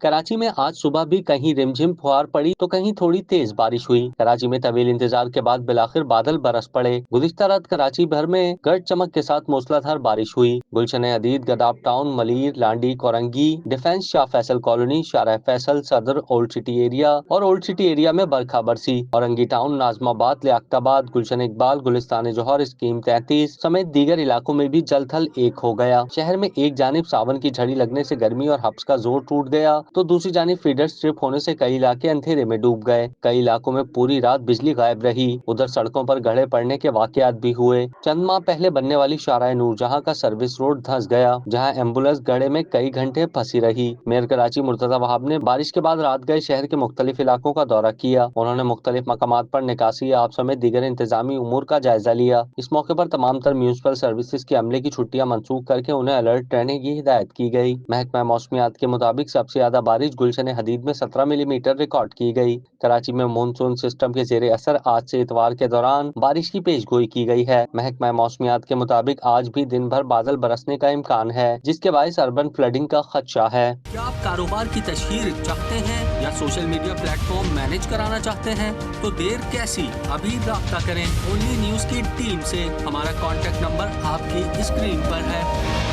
कराची में आज सुबह भी कहीं रिमझिम फुहार पड़ी तो कहीं थोड़ी तेज बारिश हुई। कराची में तवील इंतजार के बाद बिलाखिर बादल बरस पड़े। गुज़िश्ता रात कराची भर में गरज चमक के साथ मूसलाधार बारिश हुई। Gulshan Hadeed, Gadap town, Malir, Landhi, Korangi, defence, Shah Faisal colony, Shahrah Faisal, Saddar, old city area और ओल्ड सिटी एरिया में बरखा बरसी। औरंगी टाउन, नाजमाबाद, लियाकताबाद, गुलशन इकबाल, गुलिस्तान जौहर, स्कीम 33 समेत दीगर इलाकों में भी जल थल एक हो गया। शहर में एक जानिब सावन की झड़ी लगने से गर्मी और हब्स का जोर टूट गया तो दूसरी जानिब फीडर स्ट्रिप होने से कई इलाके अंधेरे में डूब गए। कई इलाकों में पूरी रात बिजली गायब रही। उधर सड़कों पर गड्ढे पड़ने के वाकयात भी हुए। चंद माह पहले बनने वाली शाहराह नूरजहां का सर्विस रोड धंस गया, जहां एम्बुलेंस गड्ढे में कई घंटे फंसी रही। मेयर कराची मुर्तजा वहाब ने बारिश के बाद रात गए शहर के मुख्तलिफ इलाकों का दौरा किया। उन्होंने मुख्तलिफ मकामात पर निकासी, आब समेत दीगर इंतजामी उमूर का जायजा लिया। इस मौके पर तमाम तर म्यूनिसिपल सर्विसेज के अमले की छुट्टियां मनसूख करके उन्हें अलर्ट रहने की हिदायत की गई। महकमा मौसमियात के मुताबिक सबसे ज्यादा बारिश गुलशन हदीद में 17 मिलीमीटर रिकॉर्ड की गई। कराची में मानसून सिस्टम के जेर असर आज से इतवार के दौरान बारिश की पेशगोई की गई है। महकमा मौसमियात के मुताबिक आज भी दिन भर बादल बरसने का इम्कान है, जिसके बायस अर्बन फ्लडिंग का खदशा है। क्या आप कारोबार की तशहीर चाहते हैं या सोशल मीडिया प्लेटफॉर्म मैनेज कराना चाहते हैं? तो देर कैसी, अभी राब्ता करें ओनली न्यूज की टीम से। हमारा कॉन्टेक्ट नंबर आपकी स्क्रीन पर है।